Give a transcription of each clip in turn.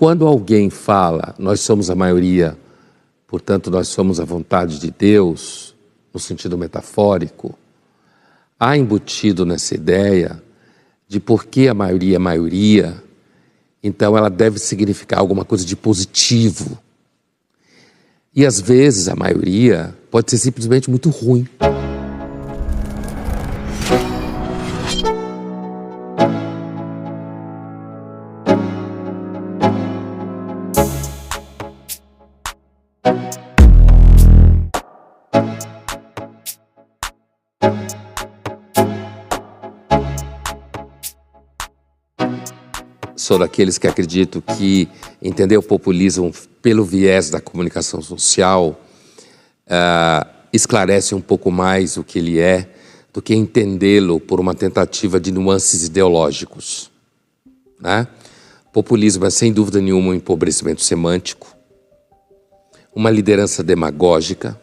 Quando alguém fala, nós somos a maioria, portanto nós somos a vontade de Deus, no sentido metafórico, há embutido nessa ideia de porque a maioria é maioria, então ela deve significar alguma coisa de positivo. E às vezes a maioria pode ser simplesmente muito ruim. Sou daqueles que acreditam que entender o populismo pelo viés da comunicação social esclarece um pouco mais o que ele é do que entendê-lo por uma tentativa de nuances ideológicos, né? Populismo é, sem dúvida nenhuma, um empobrecimento semântico, uma liderança demagógica,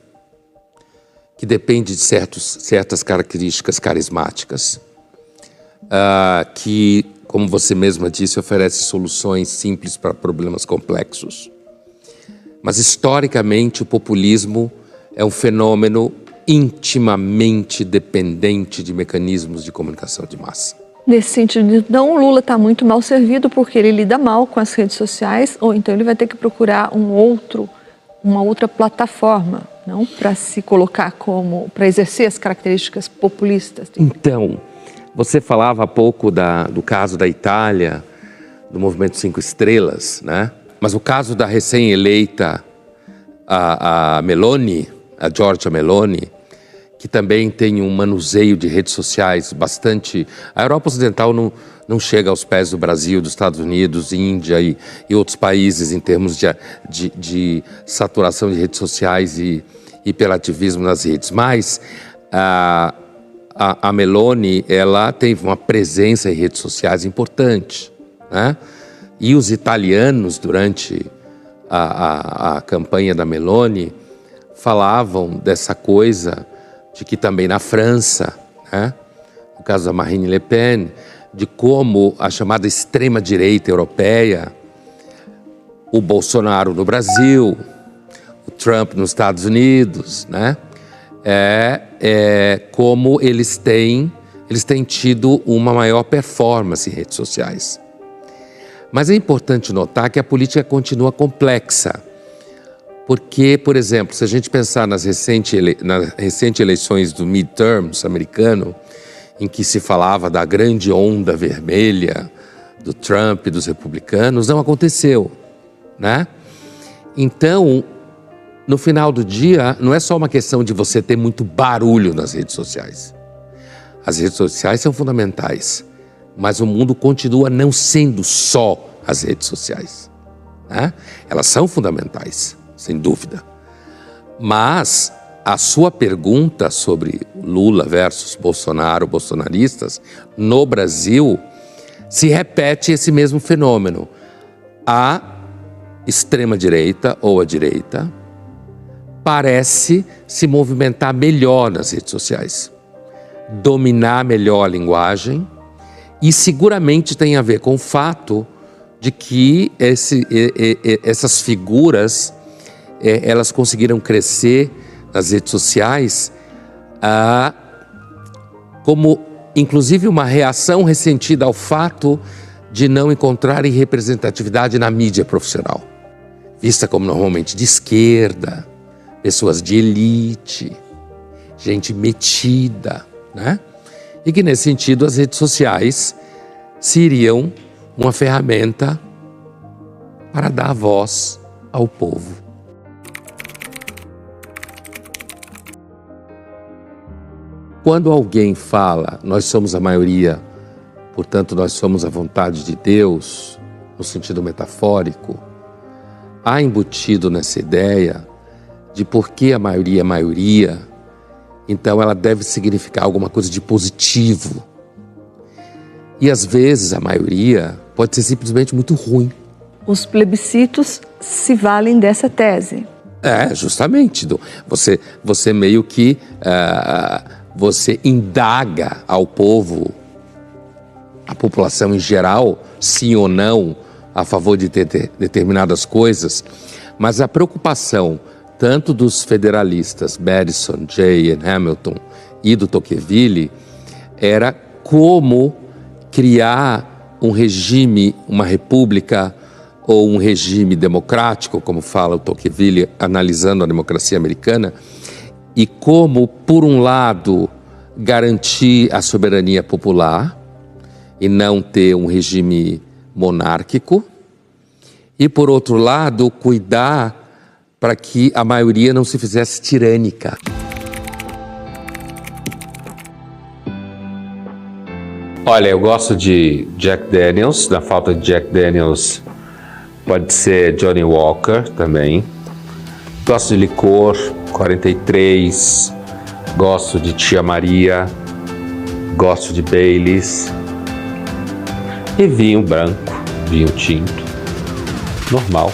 que depende de certas características carismáticas, que, como você mesma disse, oferece soluções simples para problemas complexos. Mas, historicamente, o populismo é um fenômeno intimamente dependente de mecanismos de comunicação de massa. Nesse sentido, então, o Lula está muito mal servido porque ele lida mal com as redes sociais, ou então ele vai ter que procurar uma outra plataforma, não, para se colocar para exercer as características populistas. Então, você falava há pouco do caso da Itália, do Movimento 5 Estrelas, né? Mas o caso da recém-eleita a Meloni, a Giorgia Meloni, que também tem um manuseio de redes sociais bastante... A Europa Ocidental não chega aos pés do Brasil, dos Estados Unidos, Índia e outros países em termos de saturação de redes sociais e hiperativismo nas redes. Mas a Meloni, ela teve uma presença em redes sociais importante, né? E os italianos, durante a campanha da Meloni, falavam dessa coisa de que também na França, né, no caso da Marine Le Pen, de como a chamada extrema-direita europeia, o Bolsonaro no Brasil, o Trump nos Estados Unidos, né, como eles têm tido uma maior performance em redes sociais. Mas é importante notar que a política continua complexa. Porque, por exemplo, se a gente pensar nas recentes eleições do midterms americano, em que se falava da grande onda vermelha do Trump e dos republicanos, não aconteceu, né? Então, no final do dia, não é só uma questão de você ter muito barulho nas redes sociais. As redes sociais são fundamentais, mas o mundo continua não sendo só as redes sociais, né? Elas são fundamentais, sem dúvida. Mas a sua pergunta sobre Lula versus Bolsonaro, bolsonaristas, no Brasil, se repete esse mesmo fenômeno. A extrema-direita ou a direita parece se movimentar melhor nas redes sociais, dominar melhor a linguagem, e seguramente tem a ver com o fato de que essas figuras elas conseguiram crescer nas redes sociais como, inclusive, uma reação ressentida ao fato de não encontrarem representatividade na mídia profissional, vista como normalmente de esquerda, pessoas de elite, gente metida, né? E que, nesse sentido, as redes sociais seriam uma ferramenta para dar voz ao povo. Quando alguém fala, nós somos a maioria, portanto nós somos a vontade de Deus, no sentido metafórico, há embutido nessa ideia de porque a maioria é maioria, então ela deve significar alguma coisa de positivo. E às vezes a maioria pode ser simplesmente muito ruim. Os plebiscitos se valem dessa tese. Justamente. Você meio que... você indaga ao povo, à população em geral, sim ou não, a favor de ter determinadas coisas, mas a preocupação tanto dos federalistas Madison, Jay e Hamilton e do Tocqueville era como criar um regime, uma república ou um regime democrático, como fala o Tocqueville, analisando a democracia americana, e como, por um lado, garantir a soberania popular e não ter um regime monárquico, e, por outro lado, cuidar para que a maioria não se fizesse tirânica. Olha, eu gosto de Jack Daniels, na falta de Jack Daniels pode ser Johnny Walker também. Gosto de licor, 43, gosto de Tia Maria, gosto de Baileys e vinho branco, vinho tinto, normal.